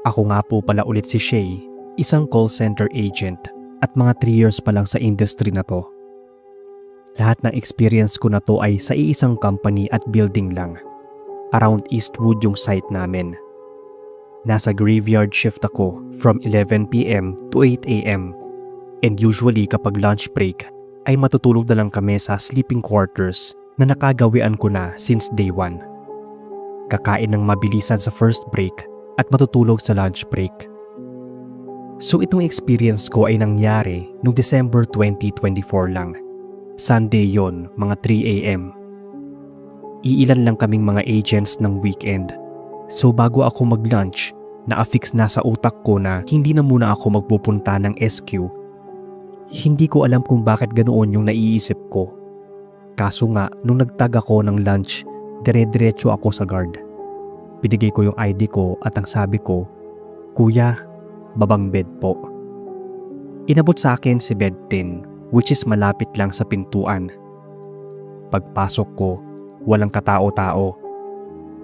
Ako nga po pala ulit si Shay, isang call center agent at mga 3 years pa lang sa industry na to. Lahat ng experience ko na to ay sa iisang company at building lang. Around Eastwood yung site namin. Nasa graveyard shift ako from 11 p.m. to 8 a.m. And usually kapag lunch break ay matutulog na lang kami sa sleeping quarters na nakagawian ko na since day 1. Kakain ng mabilisan sa first break at matutulog sa lunch break. So itong experience ko ay nangyari noong December 2024 lang. Sunday yon, mga 3 a.m. Iilan lang kaming mga agents ng weekend. So bago ako mag-lunch, na-affix na sa utak ko na hindi na muna ako magpupunta ng SQ. Hindi ko alam kung bakit ganoon yung naiisip ko. Kaso nga, nung nagtag ako ng lunch, dire-diretso ako sa guard. Binigay ko yung ID ko at ang sabi ko, "Kuya, babang bed po." Inabot sa akin si bed 10, which is malapit lang sa pintuan. Pagpasok ko, walang katao-tao.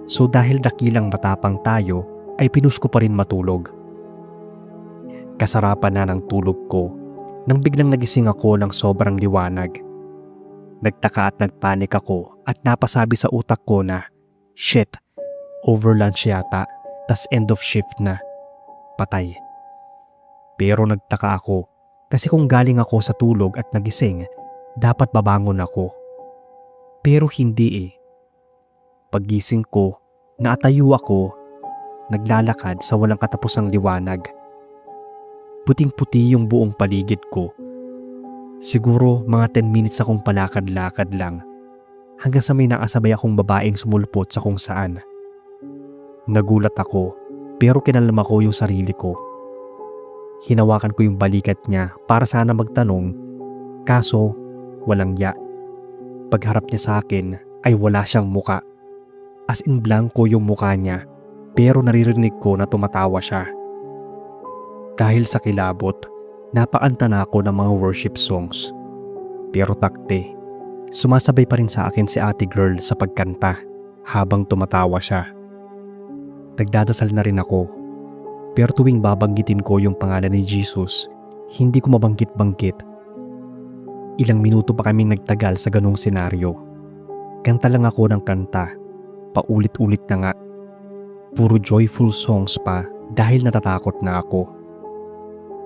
So dahil dakilang matapang tayo, ay pinush ko pa rin matulog. Kasarapan na ng tulog ko nang biglang nagising ako ng sobrang liwanag. Nagtaka at nagpanik ako at napasabi sa utak ko na, "Shit, over lunch yata, tas end of shift na. Patay." Pero nagtaka ako kasi kung galing ako sa tulog at nagising, dapat babangon ako. Pero hindi eh. Paggising ko, naatayo ako, naglalakad sa walang katapusang liwanag. Puting-puti yung buong paligid ko. Siguro mga 10 minutes akong palakad-lakad lang hanggang sa may nakasabay akong babaeng sumulpot sa kung saan. Nagulat ako pero kinalma ko yung sarili ko. Hinawakan ko yung balikat niya para sana magtanong, kaso walang ya. Pagharap niya sa akin ay wala siyang muka. As in blanco yung muka niya pero naririnig ko na tumatawa siya. Dahil sa kilabot, napaanta na ako ng mga worship songs. Pero takte, sumasabay pa rin sa akin si ate girl sa pagkanta habang tumatawa siya. Nagdadasal na rin ako. Pero tuwing babanggitin ko yung pangalan ni Jesus, hindi ko mabanggit-banggit. Ilang minuto pa kaming nagtagal sa ganong senaryo. Kanta lang ako ng kanta, paulit-ulit na nga. Puro joyful songs pa dahil natatakot na ako.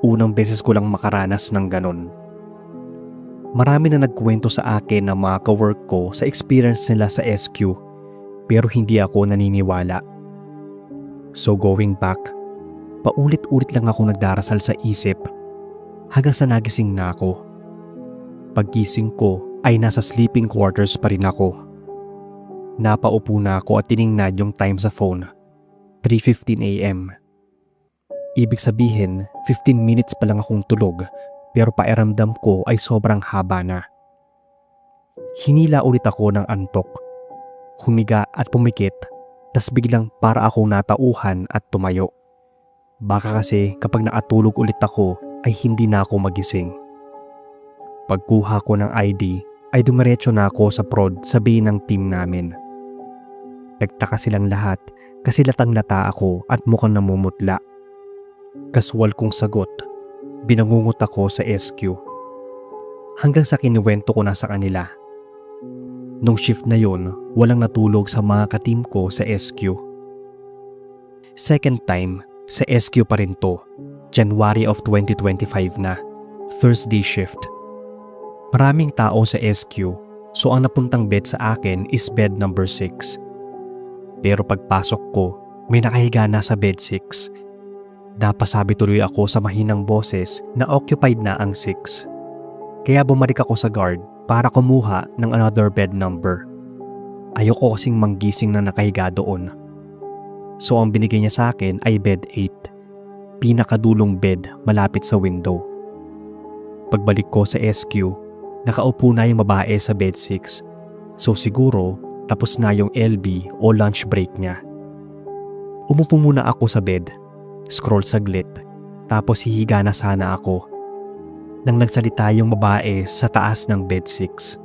Unang beses ko lang makaranas ng ganon. Marami na nagkwento sa akin ng mga kawork ko sa experience nila sa SQ, pero hindi ako naniniwala. So going back, paulit-ulit lang ako nagdarasal sa isip hanggang sa nagising na ako. Paggising ko ay nasa sleeping quarters pa rin ako. Napaupo na ako at tiningnan yung time sa phone. 3:15 a.m. Ibig sabihin, 15 minutes pa lang akong tulog pero pakiramdam ko ay sobrang haba na. Hinila ulit ako ng antok. Humiga at pumikit, tas biglang para akong natauhan at tumayo. Baka kasi kapag nakatulog ulit ako ay hindi na ako magising. Pagkuha ko ng ID ay dumiretso na ako sa prod sabihin ng team namin. Nagtaka silang lahat kasi latang-lata ako at mukhang namumutla. Kaswal kong sagot, binangungot ako sa SQ. Hanggang sa kinuwento ko na sa kanila. Nung shift na yon, walang natulog sa mga ka-team ko sa SQ. Second time, sa SQ pa rin to, January of 2025 na, Thursday shift. Maraming tao sa SQ, so ang napuntang bed sa akin is bed number 6. Pero pagpasok ko, may nakahiga na sa bed 6. Napasabi tuloy ako sa mahinang boses na occupied na ang 6. Kaya bumalik ako sa guard para kumuha ng another bed number. Ayoko kasing manggising na nakahiga doon. So ang binigay niya sa akin ay bed 8. Pinakadulong bed malapit sa window. Pagbalik ko sa SQ, nakaupo na yung babae sa bed 6. So siguro tapos na yung LB o lunch break niya. Umupo muna ako sa bed. Scroll saglit, tapos hihiga na sana ako. Nang nagsalita yung babae sa taas ng bed 6.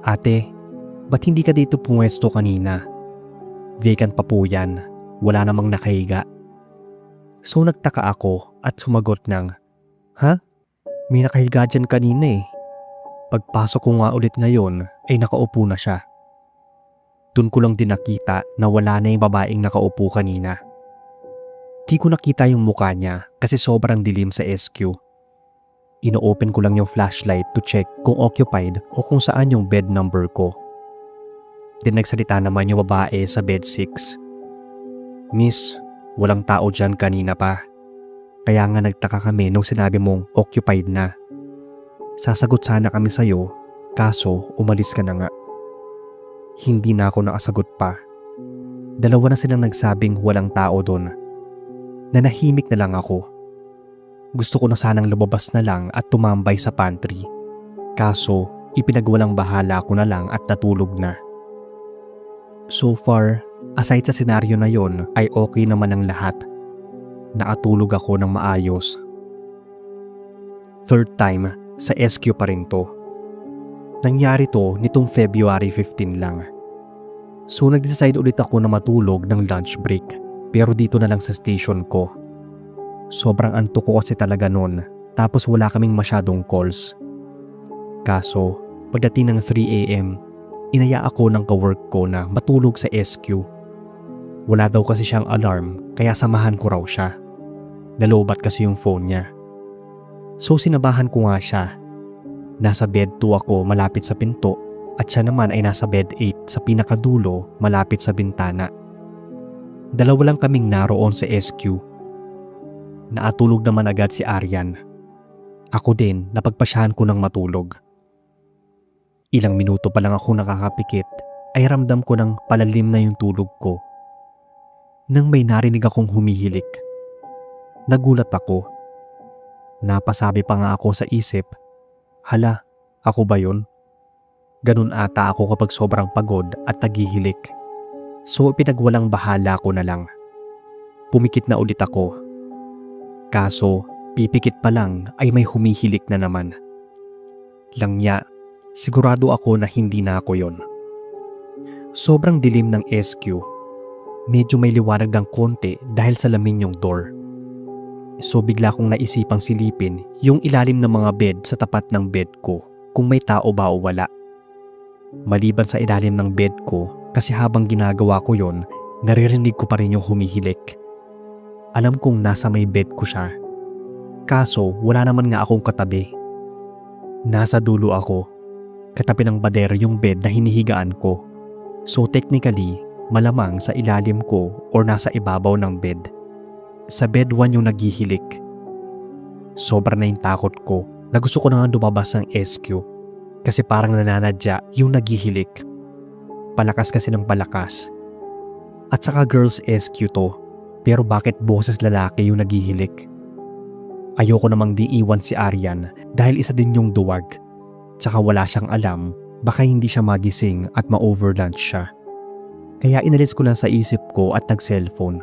"Ate, ba't hindi ka dito pumwesto kanina? Vacant pa po yan, wala namang nakahiga." So nagtaka ako at sumagot ng, "Ha? May nakahiga dyan kanina eh." Pagpasok ko nga ulit ngayon ay nakaupo na siya. Doon ko lang din nakita na wala na yung babaeng nakaupo kanina. Di ko nakita yung mukha niya kasi sobrang dilim sa SQ. Ino-open ko lang yung flashlight to check kung occupied o kung saan yung bed number ko. Then nagsalita naman yung babae sa bed 6. "Miss, walang tao dyan kanina pa. Kaya nga nagtaka kami nung sinabi mong occupied na. Sasagot sana kami sa'yo, kaso umalis ka na nga." Hindi na ako nakasagot pa. Dalawa na silang nagsabing walang tao doon. Nanahimik na lang ako. Gusto ko na sanang lumabas na lang at tumambay sa pantry. Kaso ipinagwalang bahala ko na lang at natulog na. So far, aside sa senaryo na yon ay okay naman ang lahat. Nakatulog ako ng maayos. Third time, sa SQ pa rin to. Nangyari to nitong February 15 lang. So nag-decide ulit ako na matulog ng lunch break, pero dito na lang sa station ko. Sobrang antok ko kasi talaga nun, tapos wala kaming masyadong calls. Kaso pagdating ng 3 AM, inaya ako ng kawork ko na matulog sa SQ. Wala daw kasi siyang alarm kaya samahan ko raw siya. Nalobat kasi yung phone niya. So sinabahan ko nga siya. Nasa bed 2 ako malapit sa pinto at siya naman ay nasa bed 8 sa pinakadulo malapit sa bintana. Dalawa lang kaming naroon sa SQ. Naatulog naman agad si Aryan. Ako din napagpasyahan ko ng matulog. Ilang minuto pa lang ako nakakapikit ay ramdam ko ng palalim na yung tulog ko. Nang may narinig akong humihilik. Nagulat ako. Napasabi pa nga ako sa isip, "Hala, ako ba yun?" Ganun ata ako kapag sobrang pagod at naghihilik. So pinagwalang bahala ko na lang. Pumikit na ulit ako. Kaso pipikit pa lang ay may humihilik na naman. Langya, sigurado ako na hindi na ako yon. Sobrang dilim ng SQ. Medyo may liwanag ng konti dahil sa lamin yung door. So bigla kong naisipang silipin yung ilalim ng mga bed sa tapat ng bed ko kung may tao ba o wala. Maliban sa ilalim ng bed ko kasi habang ginagawa ko yon, naririnig ko pa rin yung humihilik. Alam kong nasa may bed ko siya. Kaso wala naman nga akong katabi. Nasa dulo ako. Katabi ng bader yung bed na hinihigaan ko. So technically, malamang sa ilalim ko or nasa ibabaw ng bed. Sa bed 1 yung naghihilik. Sobra na yung takot ko na gusto ko na nga lumabas ng SQ kasi parang nananadya yung naghihilik. Palakas kasi ng palakas. At saka girls SQ to, pero bakit boses lalaki yung naghihilik? Ayoko namang di iwan si Aryan dahil isa din yung duwag. Tsaka wala siyang alam, baka hindi siya magising at ma-overlunch siya. Kaya inalis ko lang sa isip ko at nag-cellphone.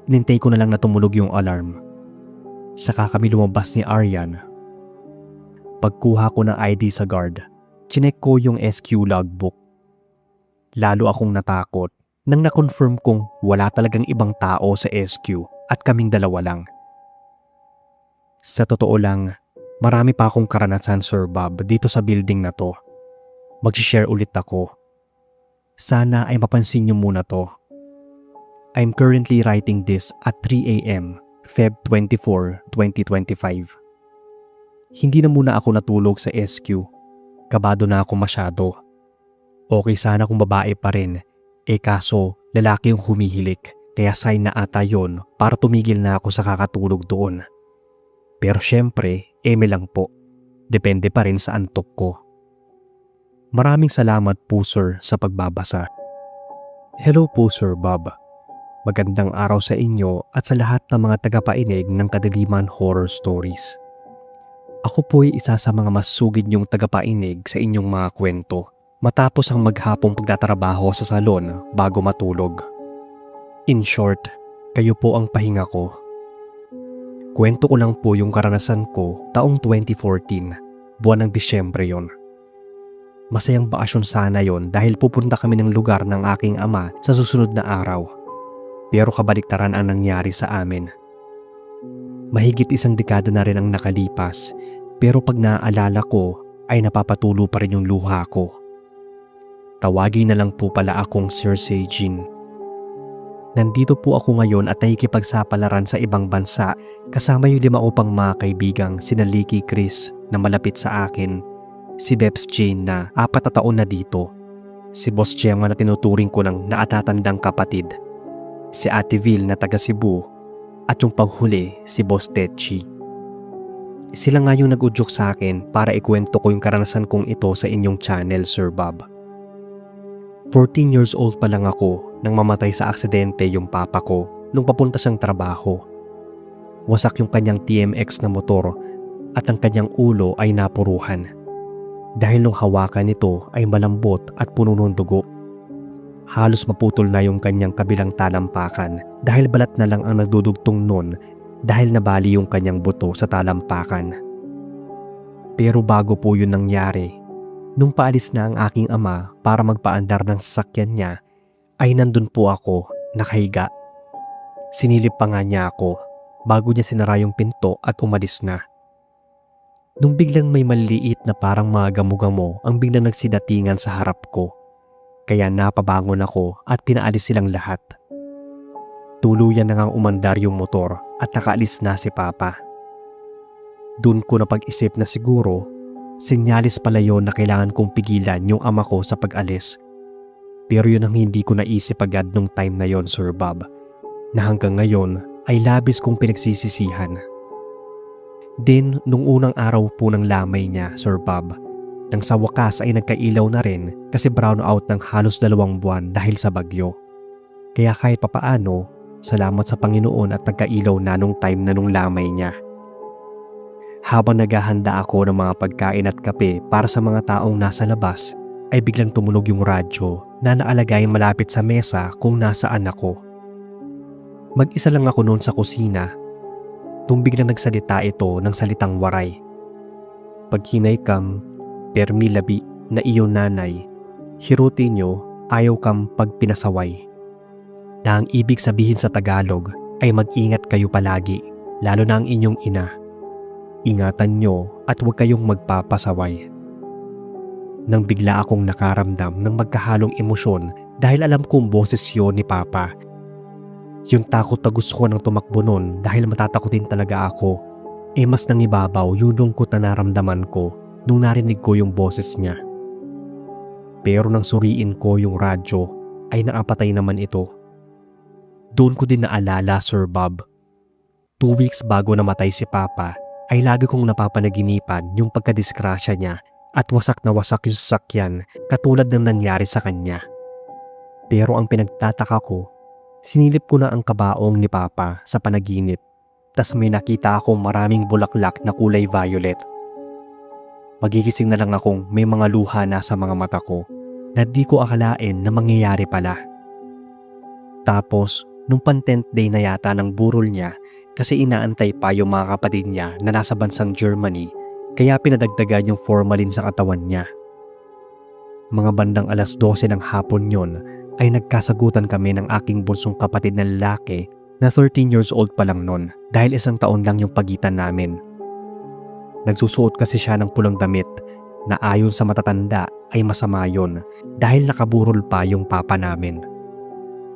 Inintay ko na lang na tumunog yung alarm. Saka kami lumabas ni Aryan. Pagkuha ko ng ID sa guard, chinek ko yung SQ logbook. Lalo akong natakot nang na-confirm kong wala talagang ibang tao sa SQ at kaming dalawa lang. Sa totoo lang, marami pa akong karanasan, Sir Bob, dito sa building na to. Mag-share ulit ako. Sana ay mapansin niyo muna to. I'm currently writing this at 3 AM, Feb 24, 2025. Hindi na muna ako natulog sa SQ. Kabado na ako masyado. Okay sana kung babae pa rin, kaso lalaki yung humihilik, kaya sign na ata yon para tumigil na ako sa kakatulog doon. Pero syempre, eme lang po. Depende pa rin sa antok ko. Maraming salamat po sir sa pagbabasa. Hello po Sir Bob. Magandang araw sa inyo at sa lahat ng mga tagapainig ng Kadiliman Horror Stories. Ako po ay isa sa mga mas sugid niyong tagapainig sa inyong mga kwento matapos ang maghapong pagtatrabaho sa salon bago matulog. In short, kayo po ang pahinga ko. Kwento ko lang po yung karanasan ko taong 2014, buwan ng Disyembre yon. Masayang bakasyon sana yon dahil pupunta kami ng lugar ng aking ama sa susunod na araw. Pero kabaliktaran ang nangyari sa amin. Mahigit 1 dekada na rin ang nakalipas, pero pag naaalala ko ay napapatulo pa rin yung luha ko. Tawagin na lang po pala akong Sir Seijin. Nandito po ako ngayon at nakikipagsapalaran sa ibang bansa kasama yung 5 ko pang mga kaibigang sina Licky Chris na malapit sa akin, si Bebs Jane na 4 na taon na dito, si Boss Gemma na tinuturing ko ng naatatandang kapatid, si Ate Vil na taga Cebu, at yung paghuli si Boss Tetchi. Sila nga yung nag-udyok sa akin para ikwento ko yung karanasan kong ito sa inyong channel, Sir Bob. 14 years old pa lang ako nang mamatay sa aksidente yung papa ko nung papunta siyang trabaho. Wasak yung kanyang TMX na motor at ang kanyang ulo ay napuruhan. Dahil nung hawakan nito ay malambot at puno ng dugo. Halos maputol na yung kanyang kabilang talampakan dahil balat na lang ang nagdudugtong nun dahil nabali yung kanyang buto sa talampakan. Pero bago po yun nangyari, nung paalis na ang aking ama para magpaandar ng sasakyan niya, ay nandun po ako nakahiga. Sinilip pa nga niya ako bago niya sinara yung pinto at umalis na. Nung biglang may maliliit na parang mga gamo-gamo ang biglang nagsidatingan sa harap ko. Kaya napabangon ako at pinaalis silang lahat. Tuluyan na ngang umandar yung motor at nakaalis na si Papa. Doon ko napag-isip na siguro, sinyalis pala yun na kailangan kong pigilan yung ama ko sa pag-alis. Pero yun ang hindi ko naisip agad nung time na yon, Sir Bob, na hanggang ngayon ay labis kong pinagsisisihan. Then, nung unang araw po ng lamay niya, Sir Bob, nang sa wakas ay nagkailaw na rin kasi brown out ng halos 2 buwan dahil sa bagyo. Kaya kahit papaano, salamat sa Panginoon at nagkailaw na nung time na nung lamay niya. Habang naghahanda ako ng mga pagkain at kape para sa mga taong nasa labas, ay biglang tumunog yung radyo na naalagay malapit sa mesa kung nasaan ako. Mag-isa lang ako noon sa kusina. Tung biglang nagsalita ito ng salitang waray. Paghinay kam, permi labi na iyong nanay, hiruti nyo ayaw kam pagpinasaway. Na ang ibig sabihin sa Tagalog ay mag-ingat kayo palagi, lalo na ang inyong ina. Ingatan nyo at huwag kayong magpapasaway. Nang bigla akong nakaramdam ng magkahalong emosyon dahil alam kong boses yun ni Papa. Yung takot na gusto ko nang tumakbo nun dahil matatakotin talaga ako, mas nangibabaw yung lungkot na naramdaman ko nung narinig ko yung boses niya. Pero nang suriin ko yung radyo ay nakapatay naman ito. Doon ko din naalala, Sir Bob. 2 weeks bago namatay si Papa ay lagi kong napapanaginipan yung pagkadisgrasya niya at wasak na wasak yung sasakyan katulad ng nangyari sa kanya. Pero ang pinagtataka ko, sinilip ko na ang kabaong ni Papa sa panaginip, tas may nakita akong maraming bulaklak na kulay violet. Magigising na lang akong may mga luha na sa mga mata ko na di ko akalain na mangyayari pala. Tapos, nung pan-10th day na yata ng burol niya kasi inaantay pa yung mga kapatid niya na nasa bansang Germany, kaya pinadagdagan yung formalin sa katawan niya. Mga bandang 12:00 ng hapon yon ay nagkasagutan kami ng aking bunsong kapatid na lalaki na 13 years old pa lang nun dahil 1 taon lang yung pagitan namin. Nagsusuot kasi siya ng pulang damit na ayon sa matatanda ay masama yon dahil nakaburol pa yung papa namin.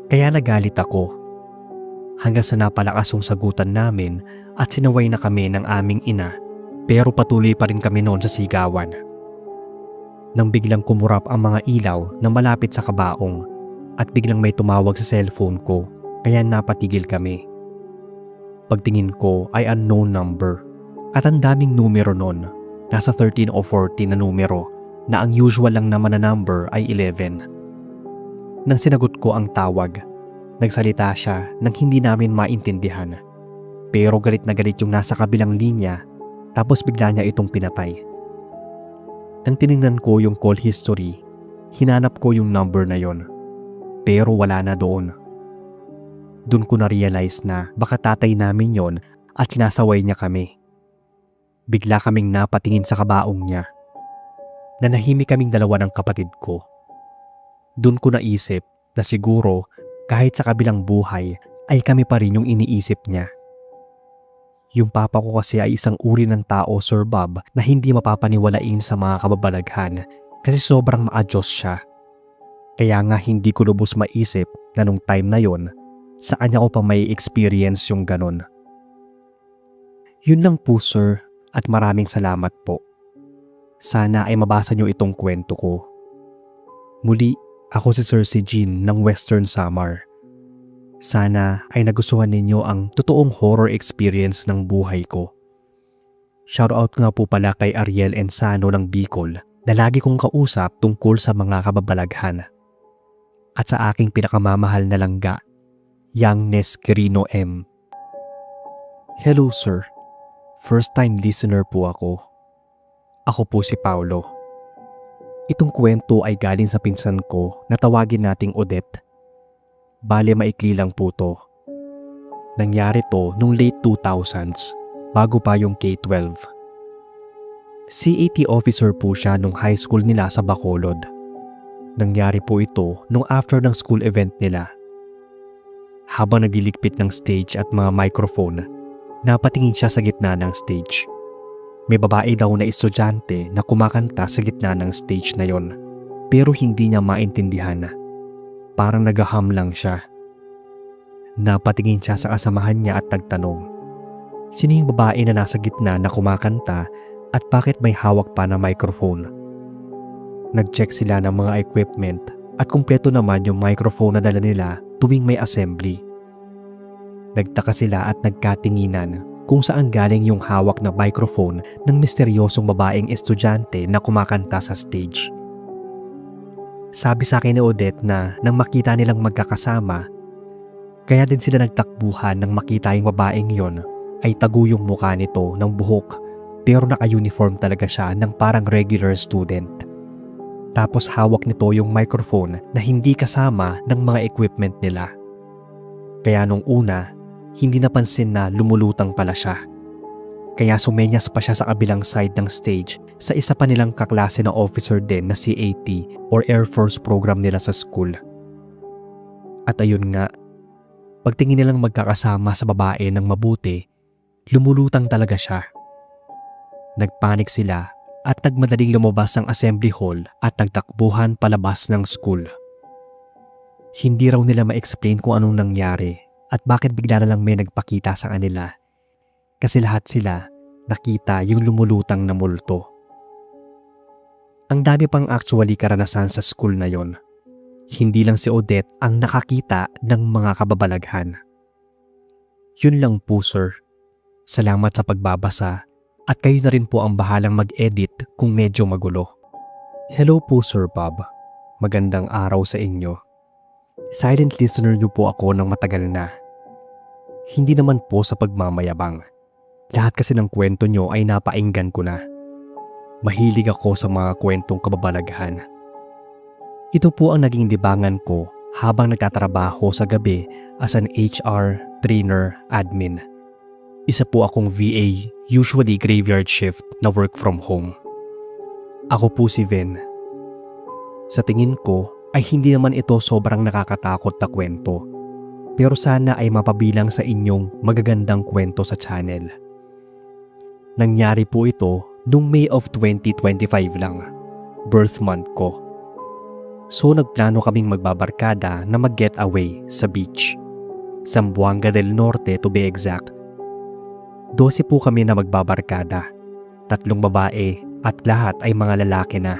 Kaya nagalit ako. Hanggang sa napalakas yung sagutan namin at sinaway na kami ng aming ina. Pero patuloy pa rin kami noon sa sigawan. Nang biglang kumurap ang mga ilaw na malapit sa kabaong at biglang may tumawag sa cellphone ko kaya napatigil kami. Pagtingin ko ay unknown number at ang daming numero noon, nasa 13 o 14 na numero na ang usual lang naman na number ay 11. Nang sinagot ko ang tawag, nagsalita siya nang hindi namin maintindihan. Pero galit na galit yung nasa kabilang linya. Tapos bigla niya itong pinatay. Nang tinignan ko yung call history, hinanap ko yung number na yon. Pero wala na doon. Doon ko na-realize na baka tatay namin yon at sinasaway niya kami. Bigla kaming napatingin sa kabaong niya. Nanahimik kaming dalawa ng kapatid ko. Doon ko naisip na siguro kahit sa kabilang buhay ay kami pa rin yung iniisip niya. Yung papa ko kasi ay isang uri ng tao, Sir Bob, na hindi mapapaniwalain sa mga kababalaghan kasi sobrang ma-adjust siya. Kaya nga hindi ko lubos maisip na nung time na yon, sa kanya ko pa may experience yung ganon. Yun lang po, sir, at maraming salamat po. Sana ay mabasa niyo itong kwento ko. Muli, ako si Sir si Jean ng Western Samar. Sana ay nagustuhan ninyo ang totoong horror experience ng buhay ko. Shoutout nga po pala kay Ariel Ensano ng Bicol na lagi kong kausap tungkol sa mga kababalaghan. At sa aking pinakamamahal na langga, Yang Nesquerino M. Hello sir, first time listener po ako. Ako po si Paulo. Itong kwento ay galing sa pinsan ko na tawagin nating Odette. Bale maikli lang po to. Nangyari to nung late 2000s, bago pa yung K-12. CAT officer po siya nung high school nila sa Bacolod. Nangyari po ito nung after ng school event nila. Habang nagliligpit ng stage at mga microphone, napatingin siya sa gitna ng stage. May babae daw na estudyante na kumakanta sa gitna ng stage na yon, pero hindi niya maintindihan. Parang nagaham lang siya. Napatingin siya sa kasamahan niya at nagtanong, sino yung babae na nasa gitna na kumakanta at bakit may hawak pa na microphone? Nag-check sila ng mga equipment at kumpleto naman yung microphone na dala nila tuwing may assembly. Nagtaka sila at nagkatinginan kung saan galing yung hawak na microphone ng misteryosong babaeng estudyante na kumakanta sa stage. Sabi sa akin ni Odette na nang makita nilang magkakasama, kaya din sila nagtakbuhan nang makita yung babaeng yon ay tago yung mukha nito ng buhok pero naka-uniform talaga siya ng parang regular student. Tapos hawak nito yung microphone na hindi kasama ng mga equipment nila. Kaya nung una, hindi napansin na lumulutang pala siya. Kaya sumenyas pa siya sa kabilang side ng stage sa isa pa nilang kaklase na officer din na CAT or Air Force program nila sa school. At ayun nga, pagtingin nilang magkakasama sa babae ng mabuti, lumulutang talaga siya. Nagpanik sila at nagmadaling lumabas ng assembly hall at nagtakbuhan palabas ng school. Hindi raw nila ma-explain kung anong nangyari at bakit bigla na lang may nagpakita sa kanila. Kasi lahat sila nakita yung lumulutang na multo. Ang dami pang actually karanasan sa school na yon. Hindi lang si Odette ang nakakita ng mga kababalaghan. Yun lang po sir. Salamat sa pagbabasa. At kayo na rin po ang bahalang mag-edit kung medyo magulo. Hello po Sir Bob. Magandang araw sa inyo. Silent listener niyo po ako ng matagal na. Hindi naman po sa pagmamayabang. Lahat kasi ng kwento niyo ay napainggan ko na. Mahilig ako sa mga kwentong kababalaghan. Ito po ang naging libangan ko habang nagtatrabaho sa gabi as an HR trainer admin. Isa po akong VA, usually graveyard shift na work from home. Ako po si Vin. Sa tingin ko ay hindi naman ito sobrang nakakatakot na kwento. Pero sana ay mapabilang sa inyong magagandang kwento sa channel. Nangyari po ito noong May of 2025 lang, birth month ko. So nagplano kaming magbabarkada na mag-getaway sa beach. Zamboanga del Norte to be exact. 12 po kami na magbabarkada, 3 babae at lahat ay mga lalaki na.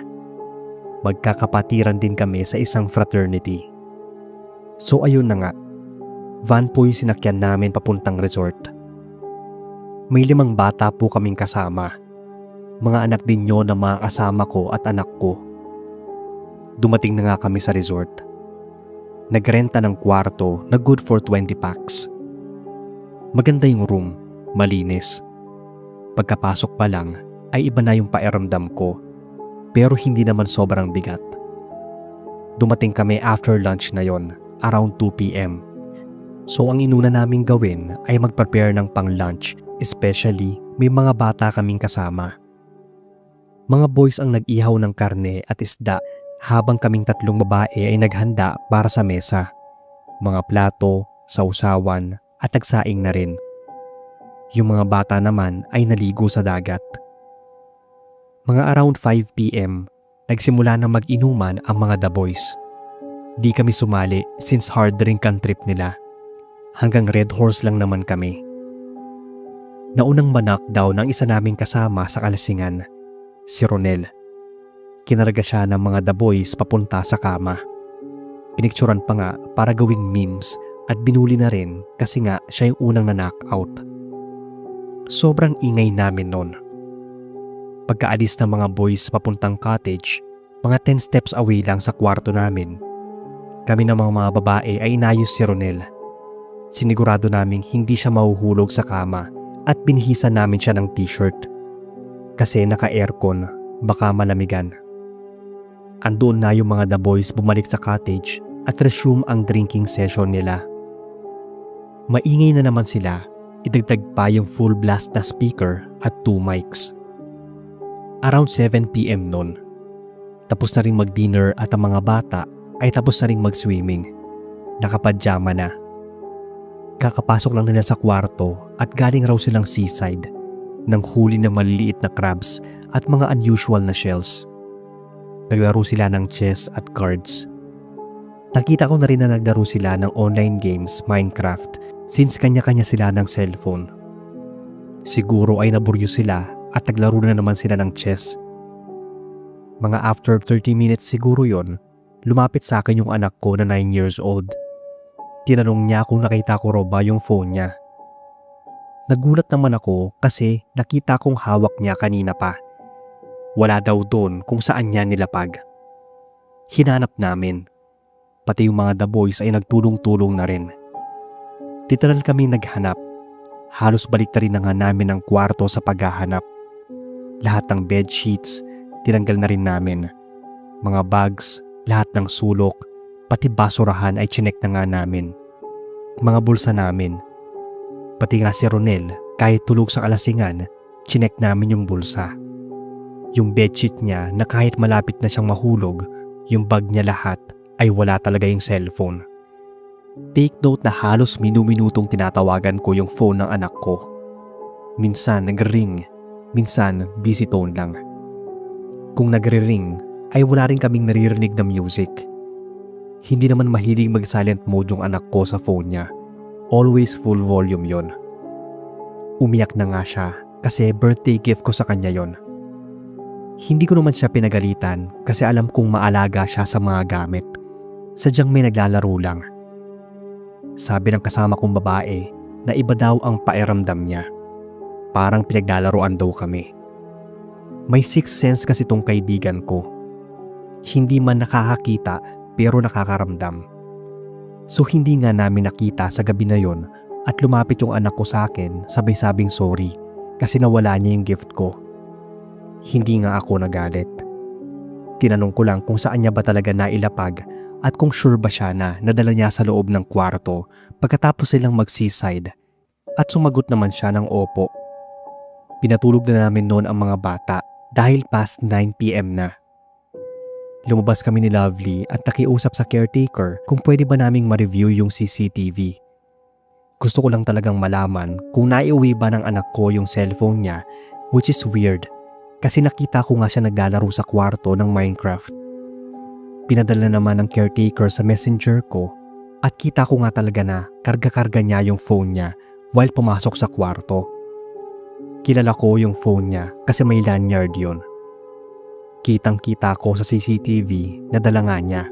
Magkakapatiran din kami sa isang fraternity. So ayun na nga, van po yung sinakyan namin papuntang resort. May 5 bata po kaming kasama. Mga anak din yun ng mga kasama ko at anak ko. Dumating na nga kami sa resort. Nagrenta ng kwarto na good for 20 packs. Maganda yung room. Malinis. Pagkapasok pa lang ay iba na yung pakiramdam ko pero hindi naman sobrang bigat. Dumating kami after lunch na yon, around 2 p.m. So ang inuna naming gawin ay mag-prepare ng pang-lunch, especially may mga bata kaming kasama. Mga boys ang nag-ihaw ng karne at isda habang kaming 3 babae ay naghanda para sa mesa. Mga plato, sausawan at nagsaing na rin. Yung mga bata naman ay naligo sa dagat. Mga around 5 p.m., nagsimula na mag-inuman ang mga The Boys. Di kami sumali since hard drink ang trip nila. Hanggang Red Horse lang naman kami. Naunang ma-knockdown ng isa naming kasama sa kalasingan, si Ronel. Kinarga siya ng mga The Boys papunta sa kama. Pinikturan pa nga para gawing memes at binuli na rin kasi nga siya yung unang na-knockout. Sobrang ingay namin noon. Pagkaalis ng mga boys papuntang cottage, mga 10 steps away lang sa kwarto namin. Kami ng mga babae ay inayos si Ronel. Sinigurado naming hindi siya mahuhulog sa kama at binihisan namin siya ng t-shirt. Kasi naka-aircon, baka malamigan. Andoon na yung mga The Boys bumalik sa cottage at resume ang drinking session nila. Maingay na naman sila, idagdag pa yung full blast na speaker at 2 mics. Around 7 p.m. noon, tapos na rin mag-dinner at ang mga bata ay tapos na rin mag-swimming. Nakapadyama na. Kakapasok lang nila sa kwarto at galing raw silang seaside nang huli ng maliliit na crabs at mga unusual na shells. Naglaro sila ng chess at cards. Nakita ko na rin na naglaro sila ng online games Minecraft since kanya-kanya sila ng cellphone. Siguro ay naburyo sila at naglaro na naman sila ng chess. Mga after 30 minutes siguro yon, lumapit sa akin yung anak ko na 9 years old. Tinanong niya kung nakita ko raw ba yung phone niya. Nagulat naman ako kasi nakita kong hawak niya kanina pa. Wala daw doon kung saan niya nilapag. Hinanap namin. Pati yung mga The Boys ay nagtulong-tulong na rin. Literal kami naghanap. Halos balik na rin na nga namin ang kwarto sa paghahanap. Lahat ng bed sheets, tinanggal na rin namin. Mga bags, lahat ng sulok, pati basurahan ay chinek na nga namin. Mga bulsa namin. Pati nga si Ronel, kahit tulog sa kalasingan, chinek namin yung bulsa. Yung bedsheet niya na kahit malapit na siyang mahulog, yung bag niya lahat ay wala talaga yung cellphone. Take note na halos minu-minutong tinatawagan ko yung phone ng anak ko. Minsan nag-ring, minsan busy tone lang. Kung nagre-ring ay wala rin kaming naririnig na music. Hindi naman mahilig mag-silent mode yung anak ko sa phone niya. Always full volume yon. Umiyak na nga siya kasi birthday gift ko sa kanya yon. Hindi ko naman siya pinagalitan kasi alam kong maalaga siya sa mga gamit. Sadyang may naglalaro lang. Sabi ng kasama kong babae na iba daw ang pakiramdam niya. Parang pinaglalaroan daw kami. May sixth sense kasi tong kaibigan ko. Hindi man nakakakita pero nakakaramdam. So hindi nga namin nakita sa gabi na yon at lumapit yung anak ko sa akin sabay-sabing sorry kasi nawala niya yung gift ko. Hindi nga ako nagalit. Tinanong ko lang kung saan niya ba talaga nailapag at kung sure ba siya na nadala niya sa loob ng kwarto pagkatapos silang mag-seaside at sumagot naman siya ng opo. Pinatulog na namin noon ang mga bata dahil past 9 p.m. na. Lumabas kami ni Lovely at nakiusap sa caretaker kung pwede ba naming ma-review yung CCTV. Gusto ko lang talagang malaman kung naiuwi ba ng anak ko yung cellphone niya, which is weird kasi nakita ko nga siya naglalaro sa kwarto ng Minecraft. Pinadala naman ng caretaker sa messenger ko at kita ko nga talaga na karga-karga niya yung phone niya while pumasok sa kwarto. Kilala ko yung phone niya kasi may lanyard yun. Kitang-kita ko sa CCTV na dala nga niya.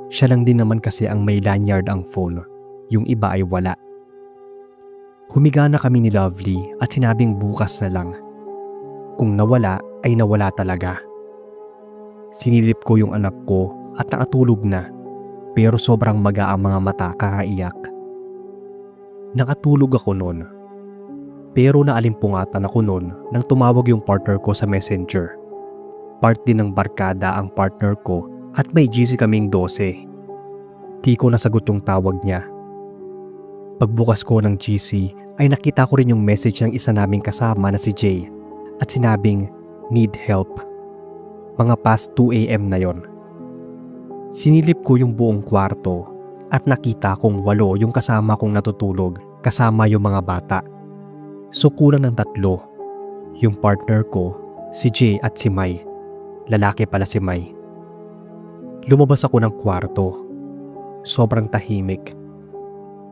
Siya lang din naman kasi ang may lanyard ang phone, yung iba ay wala. Humiga na kami ni Lovely at sinabing bukas na lang. Kung nawala ay nawala talaga. Sinilip ko yung anak ko at nakatulog na pero sobrang maga ang mga mata kakaiyak. Nakatulog ako noon pero naalimpungatan ako noon nang tumawag yung partner ko sa messenger. Part din ng barkada ang partner ko at may GC kaming 12. Di ko nasagot yung tawag niya. Pagbukas ko ng GC ay nakita ko rin yung message ng isa naming kasama na si Jay at sinabing need help. Mga past 2 a.m. na yon. Sinilip ko yung buong kwarto at nakita kong 8 yung kasama kong natutulog kasama yung mga bata. So kulang ng tatlo. Yung partner ko, si Jay at si Mai. Lalaki pala si Mai. Lumabas ako ng kwarto. Sobrang tahimik.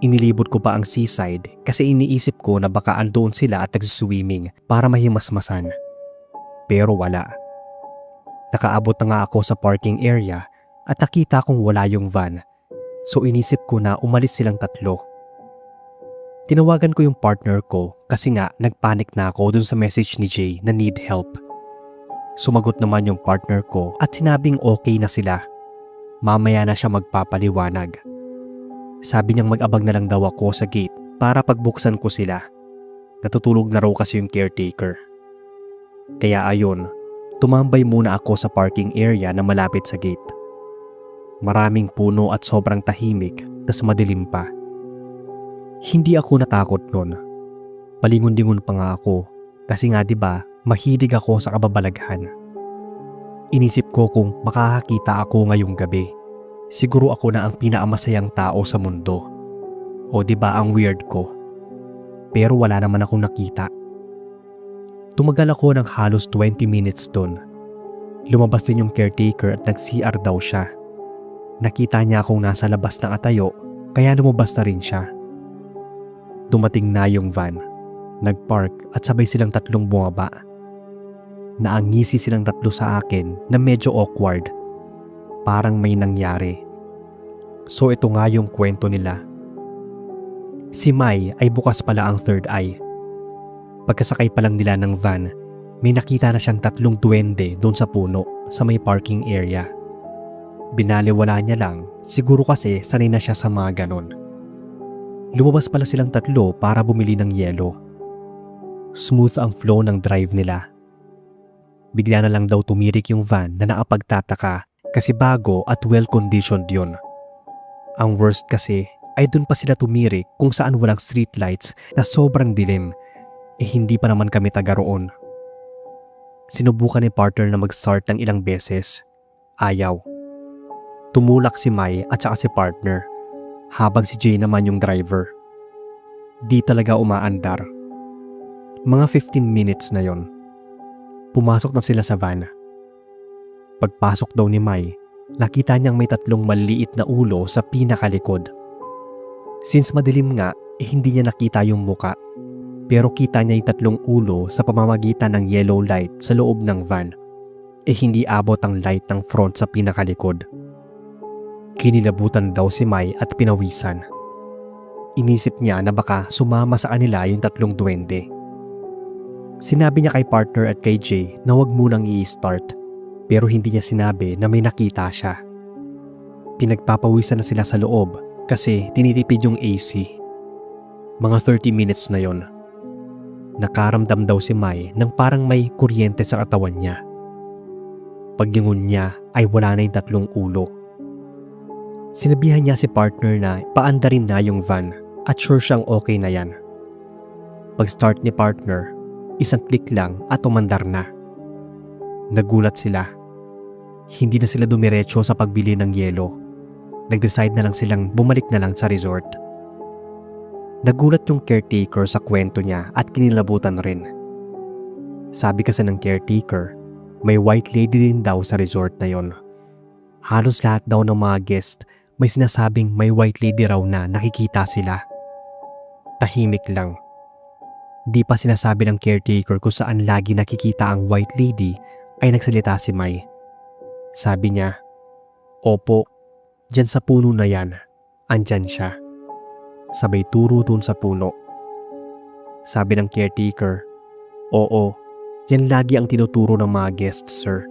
Inilibot ko pa ang seaside kasi iniisip ko na baka andoon sila at nagsiswimming para mahimasmasan. Pero wala. Nakaabot na nga ako sa parking area at nakita kong wala yung van. So inisip ko na umalis silang tatlo. Tinawagan ko yung partner ko kasi nga nagpanic na ako dun sa message ni Jay na need help. Sumagot naman yung partner ko at sinabing okay na sila. Mamaya na siya magpapaliwanag. Sabi niyang mag-abang na lang daw ako sa gate para pagbuksan ko sila. Natutulog na raw kasi yung caretaker. Kaya ayon, tumambay muna ako sa parking area na malapit sa gate. Maraming puno at sobrang tahimik, tas madilim pa. Hindi ako natakot nun. Palingon-lingon pa nga ako kasi nga 'di ba, mahilig ako sa kababalaghan. Inisip ko kung makakakita ako ngayong gabi. Siguro ako na ang pinakamasayang tao sa mundo. O 'di ba ang weird ko? Pero wala naman akong nakita. Tumagal ako ng halos 20 minutes dun. Lumabas din yung caretaker at nag-CR daw siya. Nakita niya akong nasa labas na atayo kaya lumabas na rin siya. Dumating na yung van. Nagpark at sabay silang tatlong bumaba. Naangisi silang tatlo sa akin na medyo awkward. Parang may nangyari. So ito nga yung kwento nila. Si Mai ay bukas pala ang third eye. Pagkasakay pa lang nila ng van, may nakita na siyang tatlong duwende doon sa puno sa may parking area. Binaliwala niya lang, siguro kasi sanay na siya sa mga ganon. Lumabas pala silang tatlo para bumili ng yelo. Smooth ang flow ng drive nila. Bigla na lang daw tumirik yung van na nakapagtataka kasi bago at well-conditioned yun. Ang worst kasi ay dun pa sila tumirik kung saan walang streetlights na sobrang dilim. Hindi pa naman kami taga roon. Sinubukan ni partner na mag-start ng ilang beses. Ayaw. Tumulak si Mai at saka si partner. Habang si Jay naman yung driver. Di talaga umaandar. Mga 15 minutes na yon. Pumasok na sila sa van. Pagpasok daw ni Mai, nakita niyang may tatlong maliit na ulo sa pinakalikod. Since madilim nga, hindi niya nakita yung muka. Pero kita niya yung tatlong ulo sa pamamagitan ng yellow light sa loob ng van. Hindi abot ang light ng front sa pinakalikod. Kinilabutan daw si Mai at pinawisan. Inisip niya na baka sumama sa kanila yung tatlong duwende. Sinabi niya kay partner at kay Jay na wag munang i-start, pero hindi niya sinabi na may nakita siya. Pinagpapawisan na sila sa loob kasi tinitipid yung AC. Mga 30 minutes na yon. Nakaramdam daw si Mai ng parang may kuryente sa katawan niya. Paglingon niya ay wala na yung tatlong ulo. Sinabihan niya si partner na paandarin na yung van at sure siyang okay na yan. Pag-start ni partner, isang click lang at umandar na. Nagulat sila. Hindi na sila dumiretso sa pagbili ng yelo. Nag-decide na lang silang bumalik na lang sa resort. Nagulat yung caretaker sa kwento niya at kinilabutan rin. Sabi kasi ng caretaker, may white lady din daw sa resort na yon. Halos lahat daw ng mga guest may sinasabing may white lady raw na nakikita sila. Tahimik lang. Di pa sinasabi ng caretaker kung saan lagi nakikita ang white lady ay nagsalita si Mai. Sabi niya, "Opo, dyan sa puno na yan, andyan siya." Sabay turo dun sa puno. Sabi ng caretaker, "Oo, yan lagi ang tinuturo ng mga guests, sir."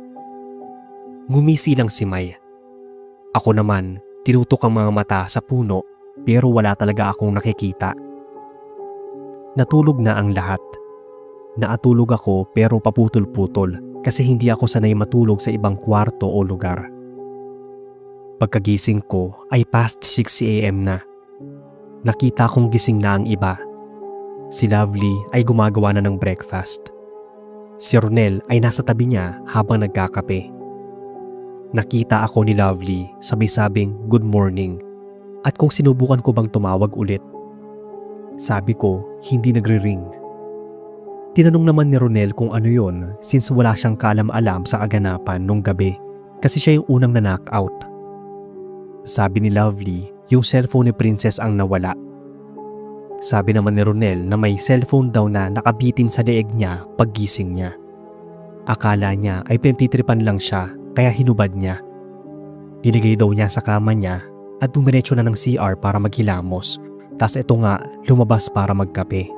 Ngumisi lang si Mai. Ako naman, tinutok ang mga mata sa puno pero wala talaga akong nakikita. Natulog na ang lahat. Naatulog ako pero paputol-putol kasi hindi ako sanay matulog sa ibang kwarto o lugar. Pagkagising ko ay past 6 AM na. Nakita kong gising na ang iba. Si Lovely ay gumagawa na ng breakfast. Si Ronel ay nasa tabi niya habang nagkakape. Nakita ako ni Lovely, sabing good morning at kung sinubukan ko bang tumawag ulit. Sabi ko, hindi nagre-ring. Tinanong naman ni Ronel kung ano yon since wala siyang kaalam-alam sa aganapan nung gabi kasi siya yung unang na-knockout. Sabi ni Lovely, yung cellphone ni Princess ang nawala. Sabi naman ni Ronel na may cellphone daw na nakabitin sa leeg niya paggising niya. Akala niya ay pinagtitripan lang siya kaya hinubad niya. Dinigay daw niya sa kama niya at dumiretso na ng CR para maghilamos, tas ito nga lumabas para magkape.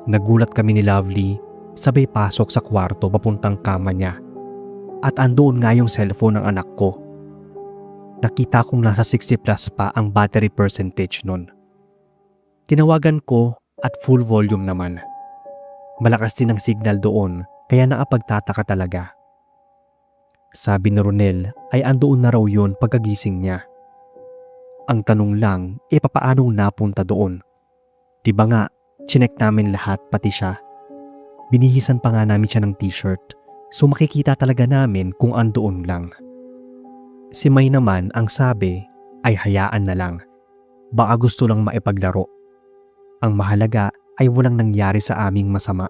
Nagulat kami ni Lovely, sabay pasok sa kwarto papuntang kama niya. At andoon nga yung cellphone ng anak ko. Nakita kong nasa 60 plus pa ang battery percentage nun. Tinawagan ko at full volume naman. Malakas din ang signal doon kaya nakapagtataka talaga. Sabi ni Ronel ay andoon na raw yun pagkagising niya. Ang tanong lang, papaanong napunta doon? Diba nga, chinek namin lahat pati siya. Binihisan pa nga namin siya ng t-shirt, so makikita talaga namin kung andoon lang. Si May naman ang sabi ay hayaan na lang. Baka gusto lang maipaglaro. Ang mahalaga ay walang nangyari sa aming masama.